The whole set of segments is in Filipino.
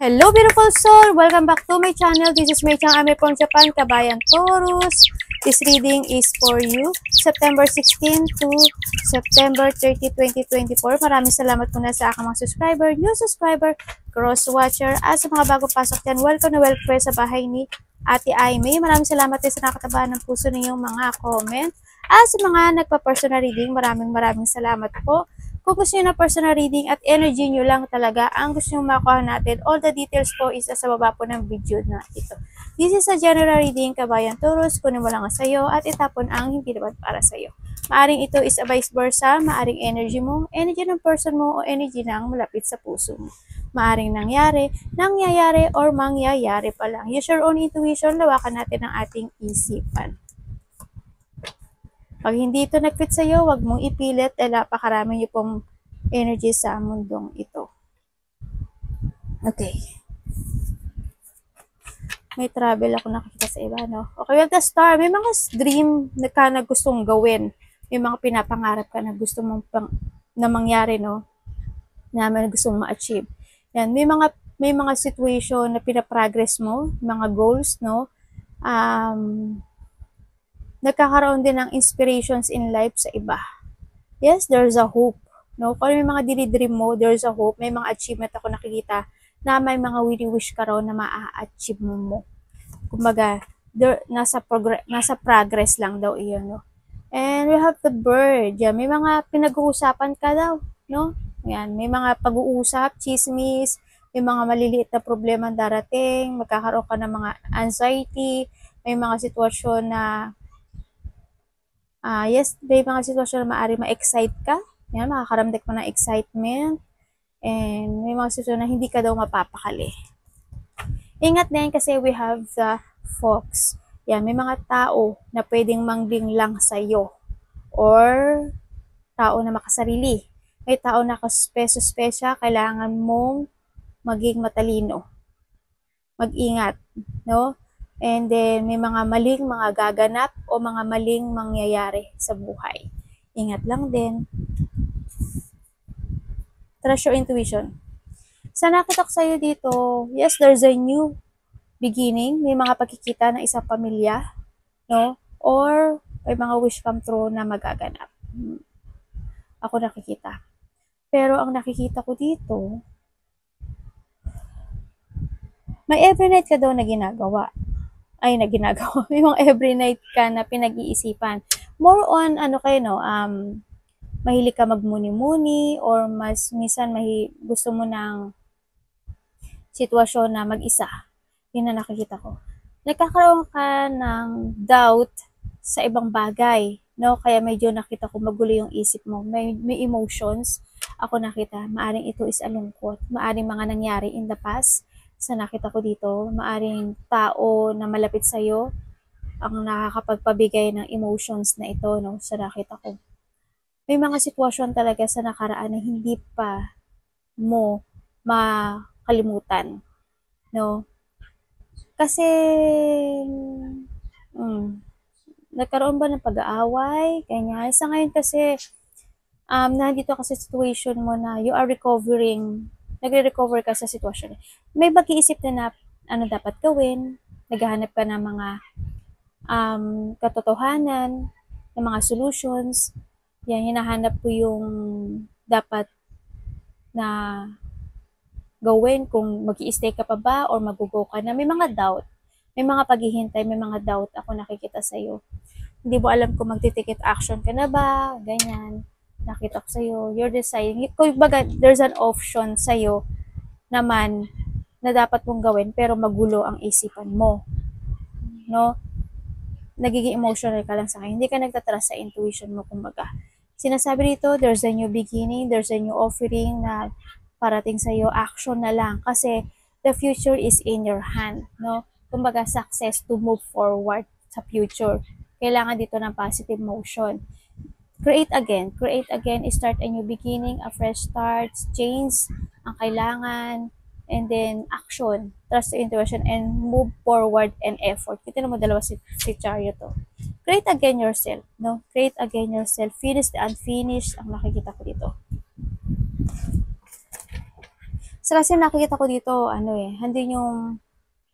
Hello beautiful soul! Welcome back to my channel. This is May Chang Ame from Japan, Kabayan Taurus. This reading is for you, September 16 to September 30, 2024. Maraming salamat muna sa aking mga subscriber, new subscriber, cross-watcher, at sa mga bago pasok dyan. Welcome na welcome sa bahay ni Ate Aimee. Maraming salamat din sa nakatabahan ng puso ninyong mga comment. At sa mga nagpa-personal reading, maraming salamat po. Kung gusto nyo na personal reading at energy nyo lang talaga ang gusto nyo makuha natin, all the details po is sa baba po ng video na ito. This is a general reading, Kabayan Taurus. Kunin mo lang sa'yo at itapon ang hindi naman para sa'yo. Maaring ito is a vice versa, maaring energy mo, energy ng person mo, o energy ng malapit sa puso mo. Maaring nangyayari, or mangyayari pa lang. Use your own intuition, lawakan natin ang ating isipan. Pag hindi ito nag-fit sa'yo, huwag mong ipilit dahil napakarami niyo pong energy sa mundong ito. Okay. May travel ako nakikita sa iba, no? Okay, with the star, may mga dream na gustong gawin. May mga pinapangarap ka na gusto mong na mangyari, no? Na may gusto mong ma-achieve. Yan, may mga situation na pinaprogress mo, mga goals, no? Nagkakaroon din ng inspirations in life sa iba. Yes, there's a hope. No? Kung may mga dinidream mo, there's a hope. May mga achievement ako nakikita na may mga wish ka raw na maa-achieve mo. Kumbaga, nasa progress lang daw iyon. No? And we have the bird. Yan, may mga pinag-uusapan ka daw. No? Yan, may mga pag-uusap, chismis, may mga maliliit na problema darating, magkakaroon ka ng mga anxiety, may mga sitwasyon na yes, may mga sitwasyon na maaari ma-excite ka. Yan, makakaramdam ka ng excitement. And may mga sitwasyon na hindi ka daw mapapakali. Ingat din kasi we have the fox. Yan, may mga tao na pwedeng manglinglang sa'yo. Or tao na makasarili. May tao na kaspeso-spesya, kailangan mong maging matalino. Mag-ingat, no? And then, may mga maling mga gaganap o mga maling mangyayari sa buhay. Ingat lang din. Trust your intuition. Sa nakita ko sa'yo dito, yes, there's a new beginning. May mga pagkikita ng isang pamilya, no? Or may mga wish come true na magaganap. Ako nakikita. Pero ang nakikita ko dito, may every night ka daw na ginagawa. May mga every night ka na pinag-iisipan. More on, kayo, no, mahilig ka magmuni-muni or mas minsan gusto mo ng sitwasyon na mag-isa. Yun na nakikita ko. Nagkakaroon ka ng doubt sa ibang bagay, no? Kaya medyo nakita ko magulo yung isip mo. May emotions ako nakita. Maaring ito is alungkot. Maaring mga nangyari in the past. Sa nakita ko dito, maaring tao na malapit sa'yo ang nakakapagpabigay ng emotions na ito, no? Sa nakita ko. May mga sitwasyon talaga sa nakaraan na hindi pa mo makalimutan, no? Kasi, nagkaroon ba ng pag-aaway? Ganyan. Sa ngayon kasi, nandito kasi situation mo na you are recovering, nagre-recover ka sa sitwasyon. May mag-iisip na ano dapat gawin, naghahanap ka ng mga katotohanan, ng mga solutions. Yan, hinahanap ko yung dapat na gawin kung mag-i-stay ka pa ba or mag-go ka na. May mga doubt, may mga paghihintay, may mga doubt ako nakikita sa'yo. Hindi mo alam kung magti-take action ka na ba, ganyan. Nakita ko sa'yo, you're deciding. Kung baga, there's an option sa'yo naman na dapat mong gawin pero magulo ang isipan mo. No? Nagiging emotional ka lang sa akin. Hindi ka nagtatrust sa intuition mo, kumbaga. Sinasabi dito, there's a new beginning, there's a new offering na parating sa'yo, action na lang. Kasi the future is in your hand. No? Kumbaga, success to move forward sa future. Kailangan dito ng positive motion. Create again, start a new beginning, a fresh start, change ang kailangan, and then action, trust the intuition, and move forward and effort. Kita mo dalawa si Chariot to. Create again yourself, no? Create again yourself, finish the unfinished, ang nakikita ko dito. So, kasi nakikita ko dito, hindi yung,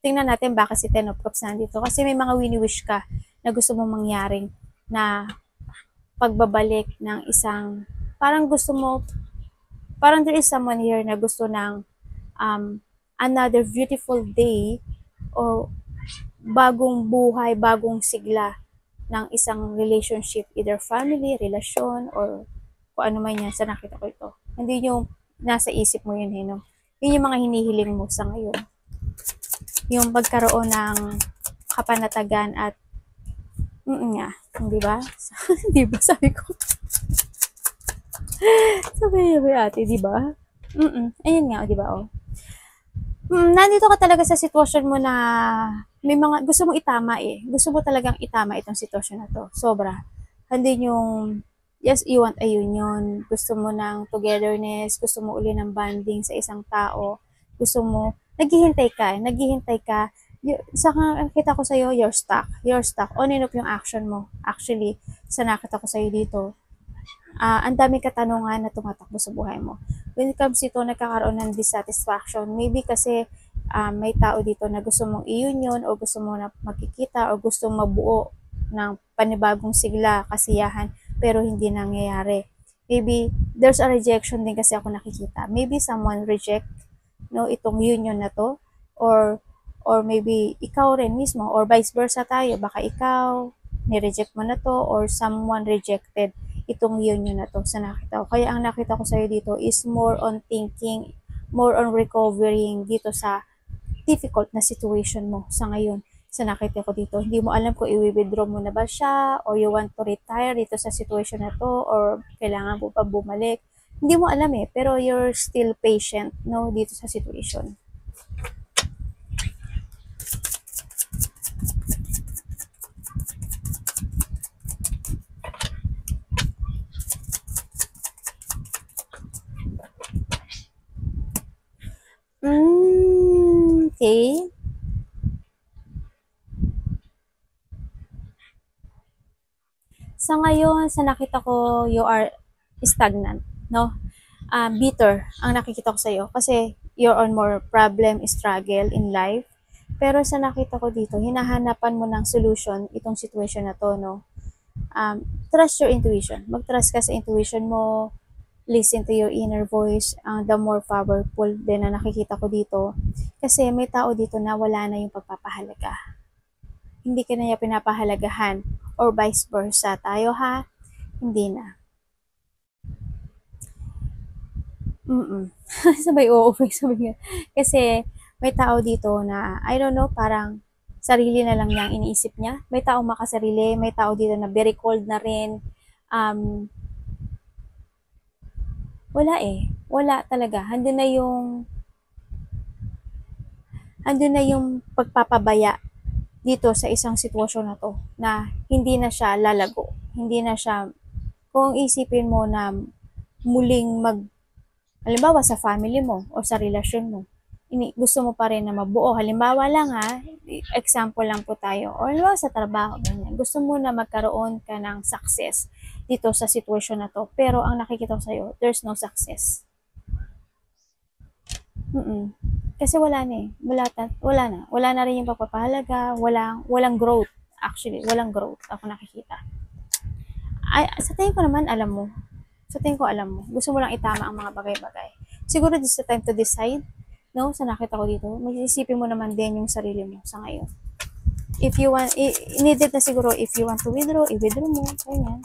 tingnan natin baka si Ten of Cups nandito. Kasi may mga wini-wish ka na gusto mong mangyaring na pagbabalik ng isang, parang gusto mo, parang there is someone here na gusto ng another beautiful day or bagong buhay, bagong sigla ng isang relationship, either family, relasyon, or kung ano man yan, sa nakita ko ito. Hindi yung nasa isip mo yun, no? Yun yung mga hinihiling mo sa ngayon. Yung magkaroon ng kapanatagan at nga, di ba? Di ba sabi ko? Sabi niya ate, di ba? Ayun nga, di ba? Oh. Nandito ka talaga sa sitwasyon mo na may mga gusto mong itama eh. Gusto mo talagang itama itong sitwasyon na to. Sobra. Hindi yung, yes, you want a union. Gusto mo ng togetherness. Gusto mo uli ng bonding sa isang tao. Gusto mo, naghihintay ka. Saka nakita ko sa'yo, you're stuck. You're stuck. On and off yung action mo. Actually, sa nakita ko sa'yo dito, ang daming katanungan na tumatakbo sa buhay mo. When it comes dito, nagkakaroon ng dissatisfaction. Maybe kasi may tao dito na gusto mong i-union o gusto mo na magkikita o gusto mong mabuo ng panibagong sigla, kasiyahan, pero hindi nangyayari. Maybe there's a rejection din kasi ako nakikita. Maybe someone reject itong union na to, or maybe ikaw rin mismo, or vice versa tayo. Baka ikaw, ni-reject mo na to, or someone rejected itong union na to sa nakita ko. Kaya ang nakita ko sa'yo dito is more on thinking, more on recovering dito sa difficult na situation mo sa ngayon. Sa nakita ko dito, hindi mo alam kung i-withdraw mo na ba siya, or you want to retire dito sa situation na to, or kailangan mo pa bumalik. Hindi mo alam eh, pero you're still patient, dito sa situation. Okay. Sa ngayon, sa nakita ko, you are stagnant, no? Bitter ang nakikita ko sa'yo kasi you're on more problem, struggle in life. Pero sa nakita ko dito, hinahanapan mo ng solution itong situation na to, no? Trust your intuition. Mag-trust ka sa intuition mo. Listen to your inner voice. The more powerful din na nakikita ko dito. Kasi may tao dito na wala na yung pagpapahalaga. Hindi ka na niya pinapahalagahan. Or vice versa. Tayo ha, hindi na. Sabay oo, sabay. Kasi may tao dito na, I don't know, parang sarili na lang niya ang iniisip niya. May tao makasarili, may tao dito na very cold na rin. Wala eh. Wala talaga. Andun na yung pagpapabaya dito sa isang sitwasyon na to, na hindi na siya lalago. Hindi na siya, kung isipin mo na muling halimbawa sa family mo o sa relasyon mo, gusto mo pa rin na mabuo. Halimbawa lang example lang po tayo. O halimbawa sa trabaho, ganyan. Gusto mo na magkaroon ka ng success dito sa sitwasyon na to. Pero ang nakikita ko sa'yo, there's no success. Kasi wala na eh. Wala na. Wala na rin yung pagpapahalaga. Walang growth. Actually, walang growth. Ako nakikita. Sa tingin ko naman, alam mo. Gusto mo lang itama ang mga bagay-bagay. Siguro this is the time to decide. No? Sa nakita ko dito. Mag-isipin mo naman din yung sarili mo sa ngayon. If you want, needed na siguro, if you want to withdraw, i-withdraw mo. Ganyan.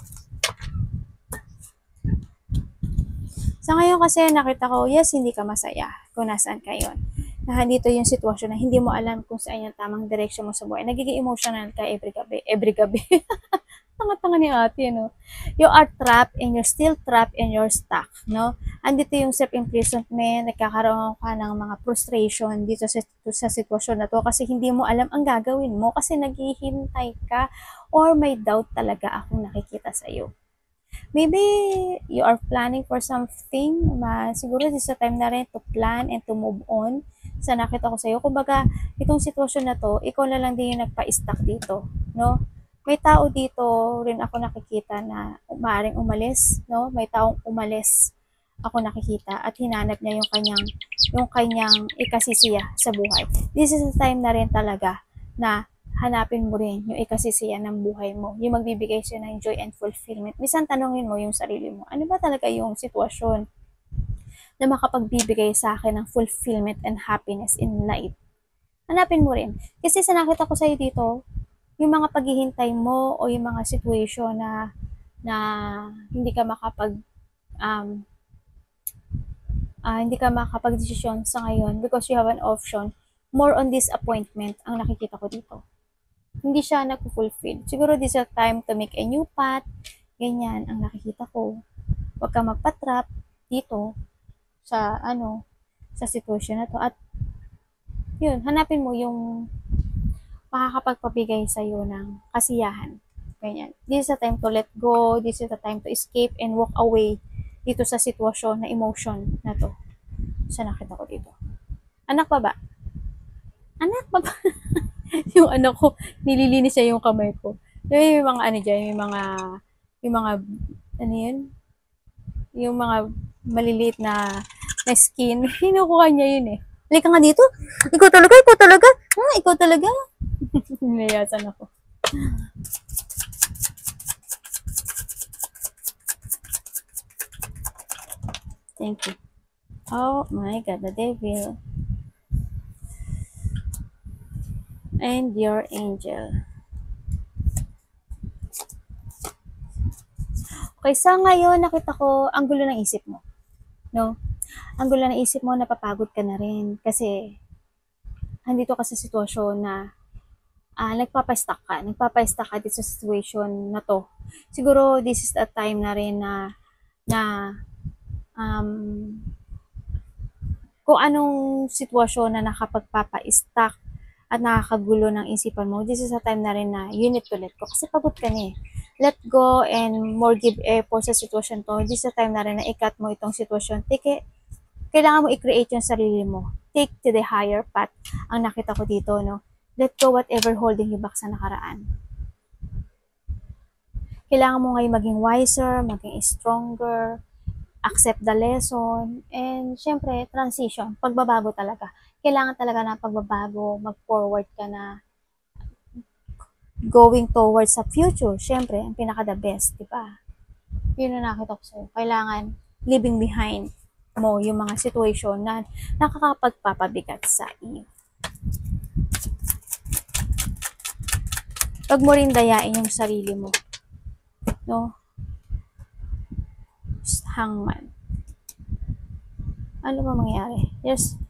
Sa ngayon kasi nakita ko, yes, hindi ka masaya kung nasaan ka yun. Na dito yung sitwasyon na hindi mo alam kung saan yung tamang direction mo sa buhay. Nagiging emotional ka every gabi. Tanga-tanga ni ate, no? You are trapped and you're still trapped and you're stuck, no? Andito yung self-imprisonment, nagkakaroon ka ng mga frustration dito sa sitwasyon na to kasi hindi mo alam ang gagawin mo kasi naghihintay ka or may doubt talaga akong nakikita sa iyo. Maybe you are planning for something, siguro this is the time na rin to plan and to move on sa nakita ko sa iyo. Kumbaga, itong sitwasyon na to, ikaw na lang din yung nagpa-stuck dito, no? May tao dito rin ako nakikita na maaaring umalis, no? May taong umalis ako nakikita at hinanap niya yung kanyang ikasisiya sa buhay. This is the time na rin talaga na hanapin mo rin yung ikasisiya ng buhay mo, yung magbibigay sa'yo ng joy and fulfillment. Minsan tanongin mo yung sarili mo, ano ba talaga yung sitwasyon na makapagbibigay sa akin ng fulfillment and happiness in life? Hanapin mo rin. Kasi sa nakita ko sa'yo dito, yung mga paghihintay mo o yung mga situation na hindi ka hindi ka makapag-desisyon sa ngayon because you have an option, more on disappointment ang nakikita ko dito. Hindi siya nag-fulfill. Siguro this is a time to make a new path. Ganyan ang nakikita ko. Huwag ka magpatrap dito sa sa sitwasyon na to. At yun, hanapin mo yung makakapagpabigay sa iyo ng kasiyahan. Ganyan. This is a time to let go. This is a time to escape and walk away dito sa sitwasyon na emotion na to. Sa nakita ko dito. Anak pa ba? Anak pa ba? Yung anak ko, nililinis niya yung kamay ko. Yung mga ano dyan, yung mga, ano yun? Yung mga maliliit na skin. Hinukuha niya yun eh. Halika nga dito. Ikaw talaga, ikaw talaga. Ikaw talaga. Nilayasan ako. Thank you. Oh my God, the devil. And your angel. Okay, sa ngayon, nakita ko, ang gulo ng isip mo. No? Ang gulo ng isip mo, napapagod ka na rin. Kasi, andito ka sa sitwasyon na nagpapastuck ka dito sa situation na to. Siguro, this is the time na rin na kung anong sitwasyon na nakapagpapa-stuck at nakakagulo ng isipan mo, this is a time na rin na you need to let go. Kasi pagod ka na eh. Let go and more give effort sa sitwasyon to. This is a time na rin na i-cut mo itong sitwasyon. Kailangan mo i-create yung sarili mo. Take to the higher path. Ang nakita ko dito, no? Let go whatever holding you back sa nakaraan. Kailangan mo ngayon maging wiser, maging stronger, accept the lesson, and syempre, transition, pagbabago talaga. Kailangan talaga na pagbabago, mag-forward ka na, going towards sa future. Syempre, ang pinaka-the best, di ba? Yun ang nakita ko sa'yo. Kailangan leaving behind mo yung mga situation na nakakapagpapabigat sa iyo. Huwag mo rin dayain yung sarili mo. No? Hangman. Ano ba mangyayari? Yes.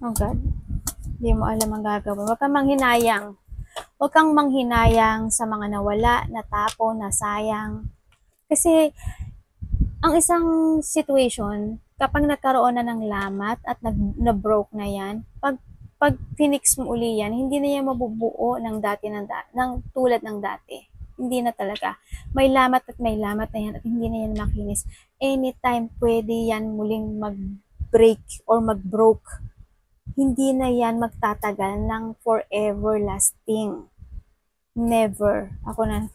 Oh God. Hindi mo alam ang gagawin. Huwag kang manghinayang. Huwag kang manghinayang sa mga nawala, natapo, nasayang. Kasi, ang isang situation, kapag nagkaroon na ng lamat at na-broke na yan, pag finix mo uli yan, hindi na yan mabubuo ng tulad ng dati. Hindi na talaga. May lamat na yan at hindi na yan makinis. Anytime pwede yan muling mag-break or mag-broke. Hindi na yan magtatagal ng forever lasting. Never. Ako na.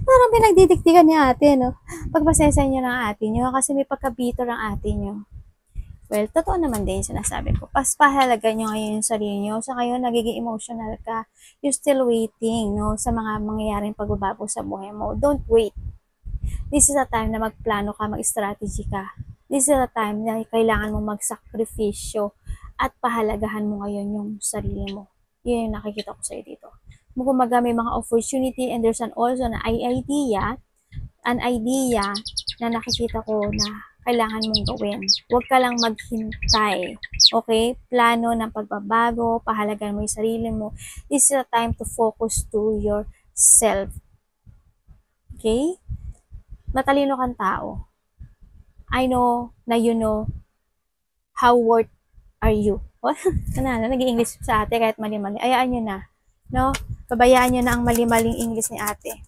Parang pinagdidiktikan ni ate, no? Pagpasensya nyo ng ate nyo kasi may pagkabito ng ate nyo. Well, totoo naman din sinasabi ko. Pahalaga nyo ngayon yung sarili nyo. Sa ngayon, nagiging emotional ka. You're still waiting, no? Sa mga mangyayaring pagbabago sa buhay mo. Don't wait. This is a time na magplano ka, mag-strategy ka. This is a time na kailangan mo magsakripisyo at pahalagahan mo ngayon yung sarili mo. Yun yung nakikita ko sa'yo dito. Kumaga may mga opportunity and there's also an idea na nakikita ko na kailangan mong gawin. Huwag ka lang maghintay. Okay? Plano ng pagbabago, pahalagahan mo yung sarili mo. This is a time to focus to yourself. Okay? Matalino kang tao. I know na you know how worth are you. Nag-i-English sa ate kahit mali-mali. Ayaan nyo na. No? Pabayaan nyo na ang mali-maling English ni ate.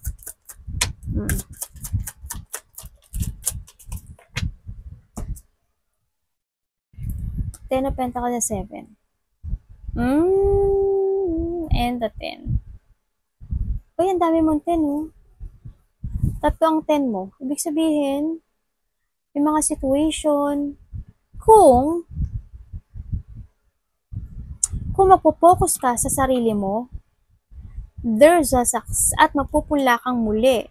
10 of Pentacles na 7. And the 10. Uy, ang dami mong 10, oh. tatlo ang 10 mo. Ibig sabihin, may mga situation, kung magpo-focus ka sa sarili mo, there's a success at magpupula kang muli.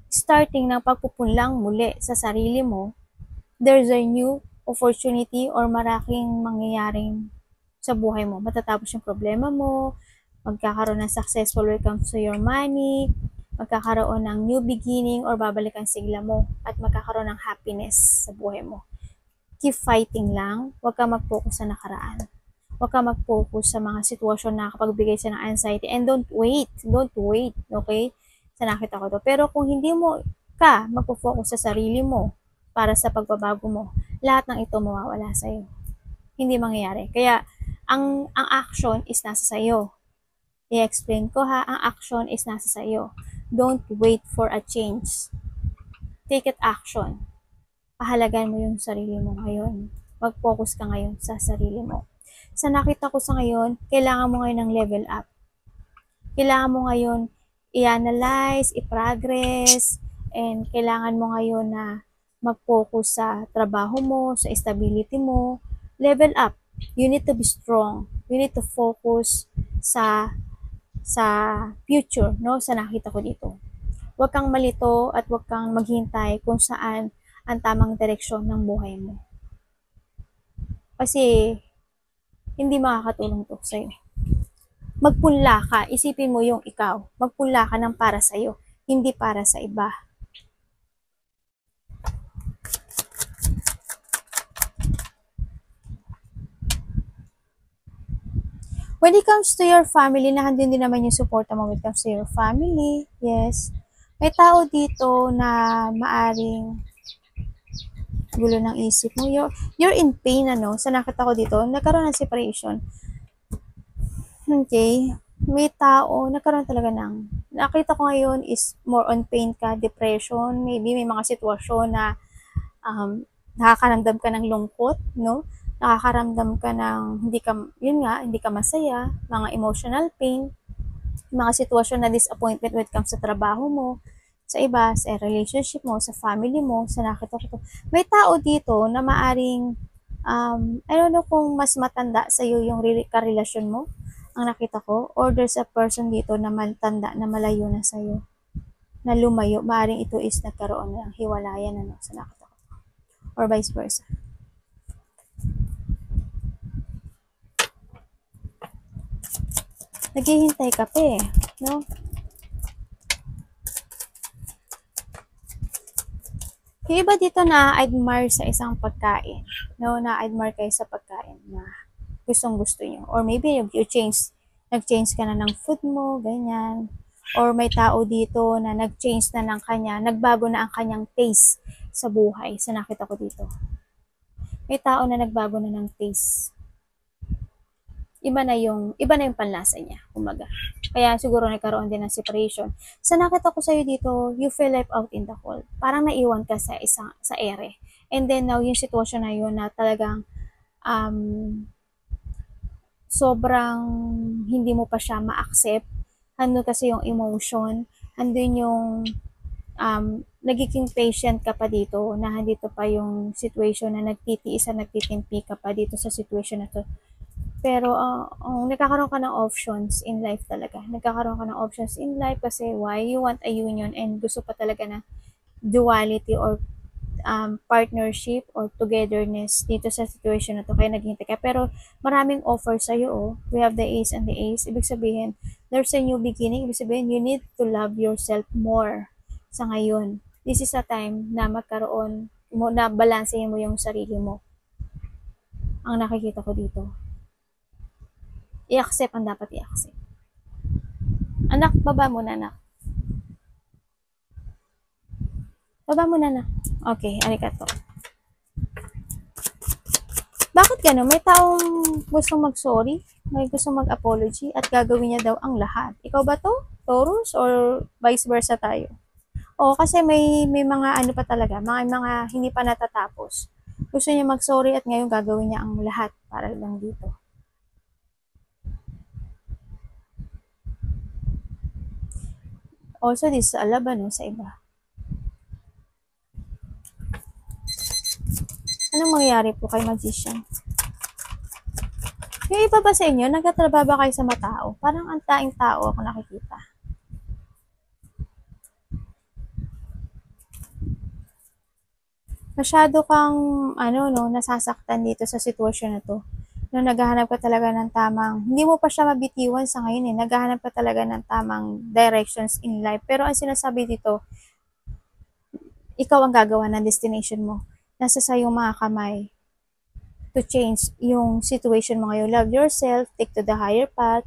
Starting ng pagpupunlang muli sa sarili mo, there's a new opportunity or maraking mangyayaring sa buhay mo. Matatapos yung problema mo, magkakaroon ng successful when it comes to your money, magkakaroon ng new beginning or babalik ang sigla mo at magkakaroon ng happiness sa buhay mo. Keep fighting lang, huwag ka mag-focus sa nakaraan. Huwag ka mag-focus sa mga sitwasyon na nakapagbigay sa ng anxiety and don't wait, okay? Sa nakita ko to. Pero kung hindi mo ka magpo-focus sa sarili mo para sa pagbabago mo, lahat ng ito mawawala sa'yo. Hindi mangyayari. Kaya, ang action is nasa sa'yo. I-explain ko ha, ang action is nasa sa'yo. Don't wait for a change. Take it action. Pahalagan mo yung sarili mo ngayon. Mag-focus ka ngayon sa sarili mo. Sa nakita ko sa ngayon, kailangan mo ngayon ng level up. Kailangan mo ngayon i-analyze, i-progress, and kailangan mo ngayon na mag-focus sa trabaho mo, sa stability mo. Level up. You need to be strong. You need to focus sa future, no? Sa nakita ko dito. Huwag kang malito at huwag kang maghintay kung saan ang tamang direksyon ng buhay mo. Kasi, hindi makakatulong to sa'yo. Magpunla ka, isipin mo yung ikaw. Magpunla ka ng para sa'yo, hindi para sa iba. When it comes to your family, nandun din naman yung support mo when it comes to your family. Yes. May tao dito na maaring gulo ng isip mo. You're in pain, ano? Sa nakita ko dito, nagkaroon ng separation. Okay. May tao, nagkaroon talaga ng, nakita ko ngayon is more on pain ka, depression, maybe may mga sitwasyon na nakakaramdam ka ng lungkot, no? Nakakaramdam ka ng hindi ka masaya, mga emotional pain, mga sitwasyon na disappointment when it comes sa trabaho mo, sa iba, sa relationship mo, sa family mo, sa nakita ko. May tao dito na maaring, I don't know kung mas matanda sa iyo yung karelasyon mo, ang nakita ko, or there's a person dito na matanda na malayo na sa iyo, na lumayo, maaring ito is nagkaroon ng hiwalayan, ano, sa nakita ko, or vice versa. Naghihintay ka pa eh, no? Yung iba dito na-admire sa isang pagkain, no? Na-admire kayo sa pagkain na gustong-gusto nyo. Or maybe nag-change ka na ng food mo, ganyan. Or may tao dito na nag-change na ng nagbago na ang kanyang taste sa buhay, sa nakita ko dito. May tao na nagbago na ng taste. Iba na yung panlasa niya, kumaga. Kaya siguro nagkaroon din ng separation. Sa nakita ko sa'yo dito, you feel left out in the cold. Parang naiwan ka sa ere. And then now, yung sitwasyon na yun na talagang sobrang hindi mo pa siya ma-accept. Andun kasi yung emotion. Andun yung nagiging patient ka pa dito, na handito pa yung situation na nagtitiis at nagtitimpi ka pa dito sa situation na to. Pero, nagkakaroon ka ng options in life talaga. Nagkakaroon ka ng options in life kasi why? You want a union and gusto pa talaga na duality or partnership or togetherness dito sa situation na to. Kaya naghihintay ka. Pero, maraming offer sa'yo, oh. We have the ace and the ace. Ibig sabihin, there's a new beginning. Ibig sabihin, you need to love yourself more sa ngayon. This is a time na magkaroon mo, na balansehin mo yung sarili mo. Ang nakikita ko dito. I-accept ang dapat i-accept. Anak, baba mo na, anak. Baba mo na, anak. Okay, arigato. Bakit gano'n? May taong gustong mag-sorry, may gustong mag-apology, at gagawin niya daw ang lahat. Ikaw ba to? Taurus? Or vice versa tayo? O, kasi may mga ano pa talaga, mga hindi pa natatapos. Gusto niya mag-sorry at ngayon gagawin niya ang lahat para lang dito. Also, this sa laban, no, sa iba. Anong mangyayari po kay Magician? Yung iba ba sa inyo, nagtatrabaho ba kayo sa matao? Parang ang taing tao ako nakikita. Masyado kang, nasasaktan dito sa sitwasyon na to. No, naghahanap ka talaga ng tamang, hindi mo pa siya mabitiwan sa ngayon eh. Naghahanap ka talaga ng tamang directions in life. Pero ang sinasabi dito, ikaw ang gagawa ng destination mo. Nasa sa iyong mga kamay to change yung situation mo ngayon. Love yourself, take to the higher path.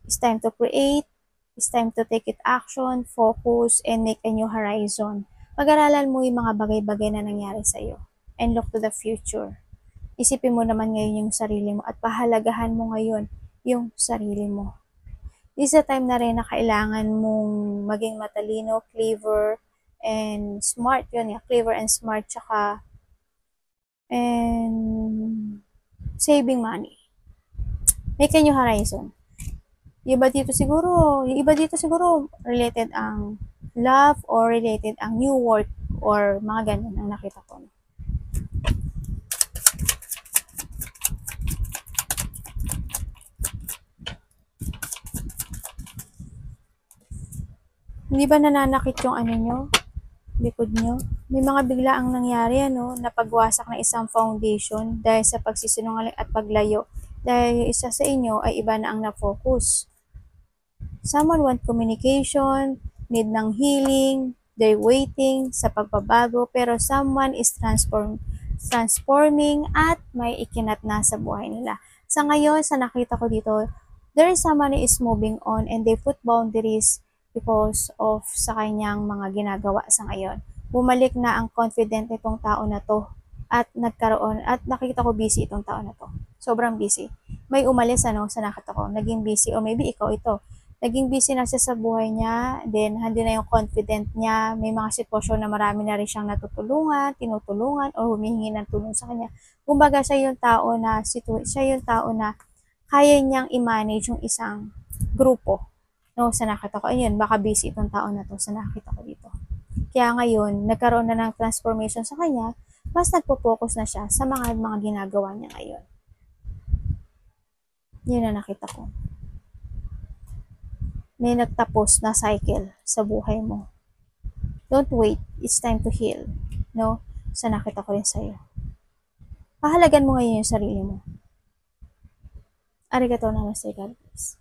It's time to create. It's time to take it action, focus, and make a new horizon. Pag-aralan mo yung mga bagay-bagay na nangyari sa iyo. And look to the future. Isipin mo naman ngayon yung sarili mo at pahalagahan mo ngayon yung sarili mo. This is a time na rin na kailangan mong maging matalino, clever, and smart. Yun, yeah, clever and smart, tsaka and saving money. Make a new horizon. Yung iba dito siguro related ang love or related ang new work or mga ganun ang nakita ko. Hindi ba nananakit yung ano nyo? Likod nyo? May mga biglaang nangyari na pagwasak ng isang foundation dahil sa pagsisinungaling at paglayo. Dahil yung isa sa inyo ay iba na ang na-focus. Someone want communication, need ng healing, they're waiting sa pagbabago, pero someone is transforming at may ikinat na sa buhay nila. Sa ngayon, sa nakita ko dito, there is someone who is moving on and they put boundaries because of sa kanyang mga ginagawa sa ngayon. Bumalik na ang confident nitong tao na to at nagkaroon at nakita ko busy itong tao na to. Sobrang busy. May umalis sa nakita ko. Naging busy o maybe ikaw ito. Naging busy na siya sa buhay niya, then hindi na yung confident niya, may mga sitwasyon na marami na rin siyang tinutulungan, o humihingi ng tulong sa kanya. Kumbaga, siya yung tao na kaya niyang i-manage yung isang grupo. No, sa nakita ko, ayun, baka busy itong tao na to sa nakita ko dito. Kaya ngayon, nagkaroon na ng transformation sa kanya, mas nagpo-focus na siya sa mga ginagawa niya ngayon. Yun na nakita ko. May nagtapos na cycle sa buhay mo. Don't wait. It's time to heal. No? Sa nakita ko rin sa'yo. Pahalagan mo ngayon yung sarili mo. Arigatou namaste, God bless.